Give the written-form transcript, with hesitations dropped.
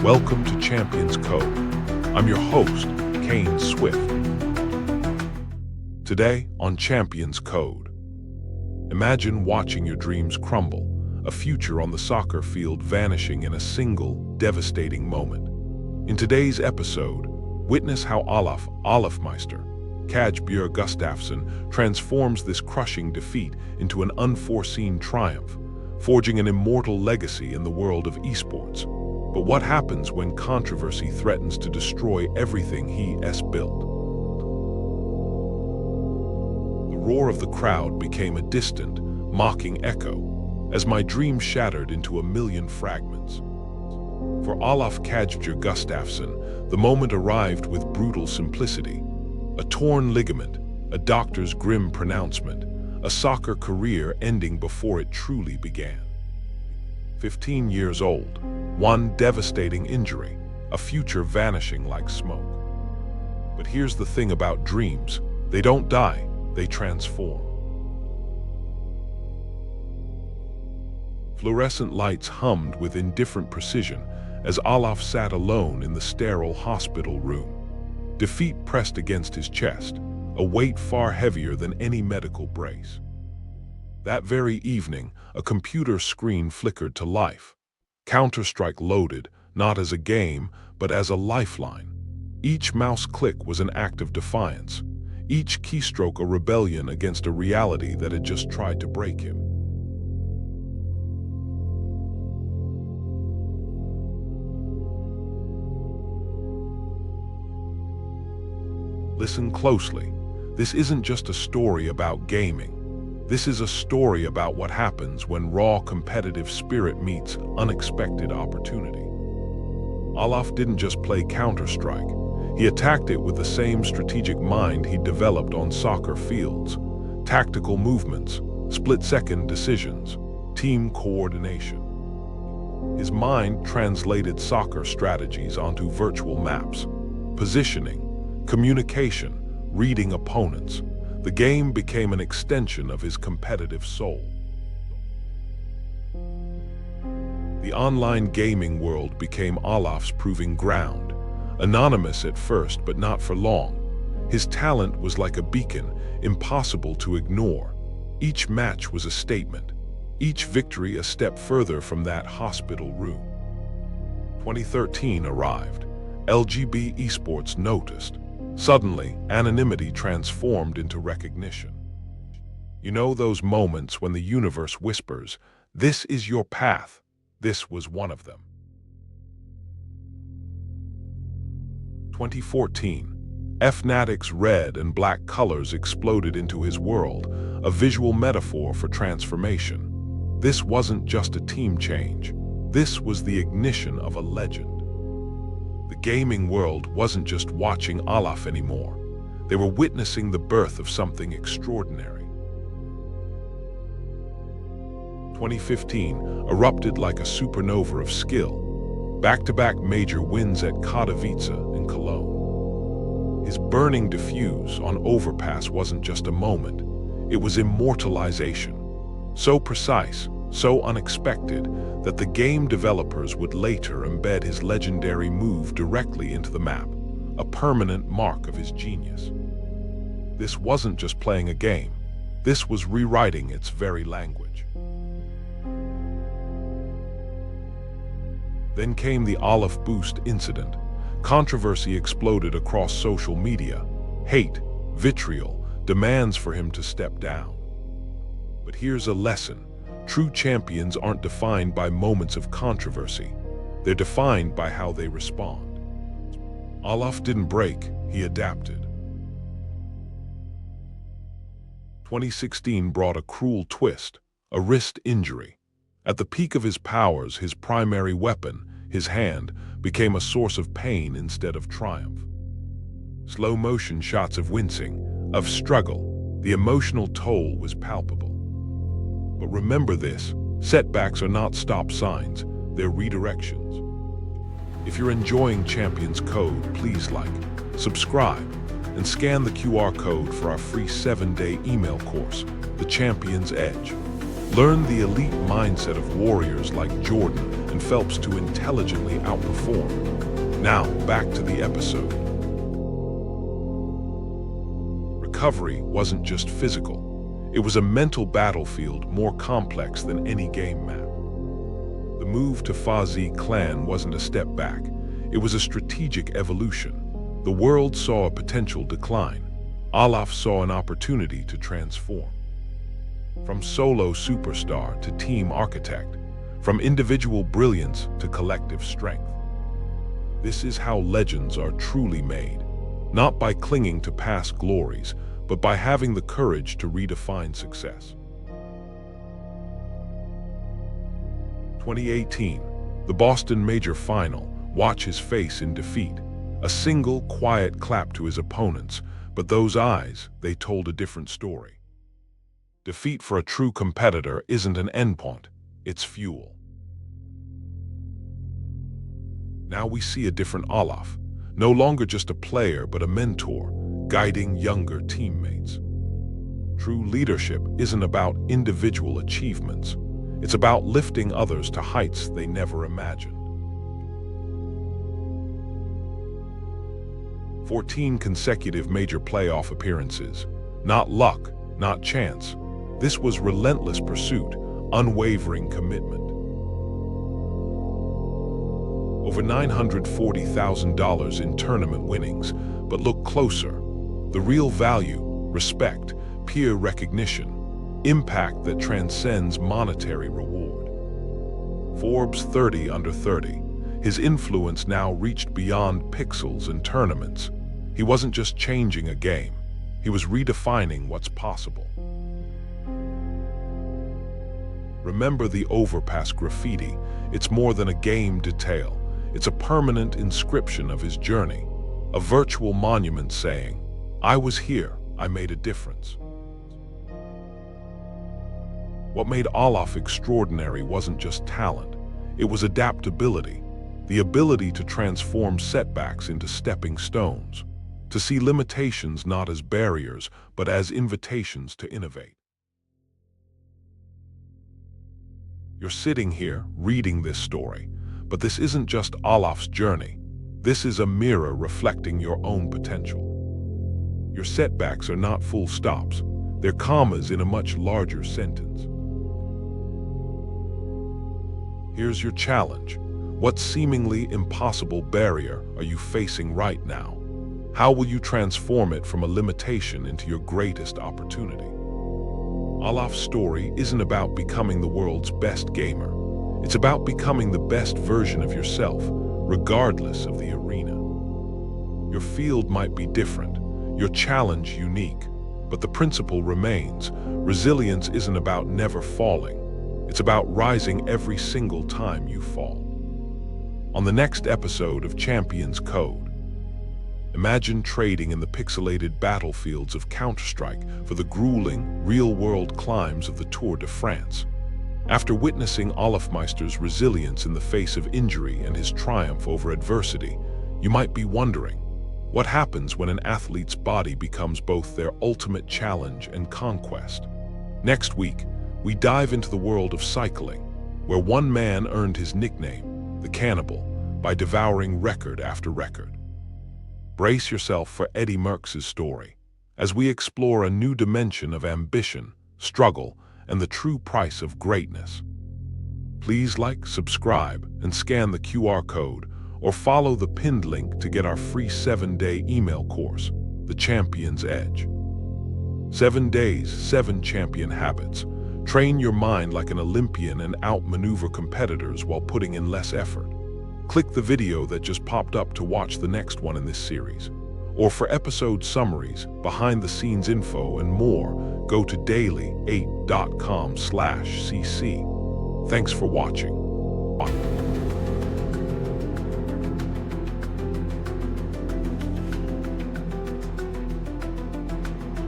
Welcome to Champions Code. I'm your host, Kane Swift. Today on Champions Code, imagine watching your dreams crumble, a future on the soccer field vanishing in a single, devastating moment. In today's episode, witness how Olofmeister, Kajbjer Gustafsson, transforms this crushing defeat into an unforeseen triumph, forging an immortal legacy in the world of eSports. But what happens when controversy threatens to destroy everything he's built? The roar of the crowd became a distant, mocking echo, as my dream shattered into a million fragments. For Olof Kajbjer Gustafsson, the moment arrived with brutal simplicity. A torn ligament, a doctor's grim pronouncement, a soccer career ending before it truly began. 15 years old, one devastating injury, a future vanishing like smoke. But here's the thing about dreams: they don't die, they transform. Fluorescent lights hummed with indifferent precision as Olof sat alone in the sterile hospital room. Defeat pressed against his chest, a weight far heavier than any medical brace. That very evening, a computer screen flickered to life. Counter-Strike loaded, not as a game, but as a lifeline. Each mouse click was an act of defiance, each keystroke a rebellion against a reality that had just tried to break him. Listen closely. This isn't just a story about gaming. This is a story about what happens when raw competitive spirit meets unexpected opportunity. Olof didn't just play Counter-Strike. He attacked it with the same strategic mind he developed on soccer fields: tactical movements, split-second decisions, team coordination. His mind translated soccer strategies onto virtual maps, positioning, communication, reading opponents. The game became an extension of his competitive soul. The online gaming world became Olof's proving ground. Anonymous at first, but not for long. His talent was like a beacon, impossible to ignore. Each match was a statement, each victory a step further from that hospital room. 2013 arrived. LGB eSports noticed. Suddenly, anonymity transformed into recognition. You know those moments when the universe whispers, "This is your path." This was one of them. 2014, Fnatic's red and black colors exploded into his world, a visual metaphor for transformation. This wasn't just a team change. This was the ignition of a legend. The gaming world wasn't just watching Olof anymore. They were witnessing the birth of something extraordinary. 2015 erupted like a supernova of skill. Back-to-back major wins at Katowice and Cologne. His burning diffuse on Overpass wasn't just a moment. It was immortalization. So precise, so unexpected, that the game developers would later embed his legendary move directly into the map, a permanent mark of his genius. This wasn't just playing a game. This was rewriting its very language. Then came the Olof Boost incident. Controversy exploded across social media. Hate, vitriol, demands for him to step down. But here's a lesson. True champions aren't defined by moments of controversy. They're defined by how they respond. Olof didn't break, he adapted. 2016 brought a cruel twist, a wrist injury. At the peak of his powers, his primary weapon, his hand, became a source of pain instead of triumph. Slow-motion shots of wincing, of struggle, the emotional toll was palpable. But remember this, setbacks are not stop signs, they're redirections. If you're enjoying Champions Code, please like, subscribe, and scan the QR code for our free 7-day email course, The Champion's Edge. Learn the elite mindset of warriors like Jordan and Phelps to intelligently outperform. Now, back to the episode. Recovery wasn't just physical. It was a mental battlefield more complex than any game map. The move to Fazi clan wasn't a step back. It was a strategic evolution. The world saw a potential decline. Olof saw an opportunity to transform. From solo superstar to team architect, from individual brilliance to collective strength. This is how legends are truly made, not by clinging to past glories, but by having the courage to redefine success. 2018, the Boston Major Final. Watch his face in defeat. A single, quiet clap to his opponents, but those eyes, they told a different story. Defeat for a true competitor isn't an endpoint, it's fuel. Now we see a different Olof, no longer just a player but a mentor, guiding younger teammates. True leadership isn't about individual achievements, it's about lifting others to heights they never imagined. 14 consecutive major playoff appearances. Not luck, not chance. This was relentless pursuit, unwavering commitment. Over $940,000 in tournament winnings, but look closer. The real value, respect, peer recognition, impact that transcends monetary reward. Forbes 30 under 30. His influence now reached beyond pixels and tournaments. He wasn't just changing a game, he was redefining what's possible. Remember the overpass graffiti. It's more than a game detail. It's a permanent inscription of his journey, a virtual monument saying, "I was here, I made a difference." What made Olof extraordinary wasn't just talent, it was adaptability. The ability to transform setbacks into stepping stones, to see limitations not as barriers, but as invitations to innovate. You're sitting here, reading this story, but this isn't just Olof's journey. This is a mirror reflecting your own potential. Your setbacks are not full stops, they're commas in a much larger sentence. Here's your challenge. What seemingly impossible barrier are you facing right now? How will you transform it from a limitation into your greatest opportunity? Olof's story isn't about becoming the world's best gamer. It's about becoming the best version of yourself, regardless of the arena. Your field might be different, your challenge unique, but the principle remains. Resilience isn't about never falling. It's about rising every single time you fall. On the next episode of Champions Code, imagine trading in the pixelated battlefields of Counter-Strike for the grueling, real-world climbs of the Tour de France. After witnessing Olofmeister's resilience in the face of injury and his triumph over adversity, you might be wondering, what happens when an athlete's body becomes both their ultimate challenge and conquest? Next week, we dive into the world of cycling, where one man earned his nickname, the Cannibal, by devouring record after record. Brace yourself for Eddie Merckx's story, as we explore a new dimension of ambition, struggle, and the true price of greatness. Please like, subscribe, and scan the QR code, or follow the pinned link to get our free 7-day email course, The Champion's Edge. 7 days, 7 champion habits. Train your mind like an Olympian and outmaneuver competitors while putting in less effort. Click the video that just popped up to watch the next one in this series. Or for episode summaries, behind-the-scenes info, and more, go to daily8.com/cc. Thanks for watching.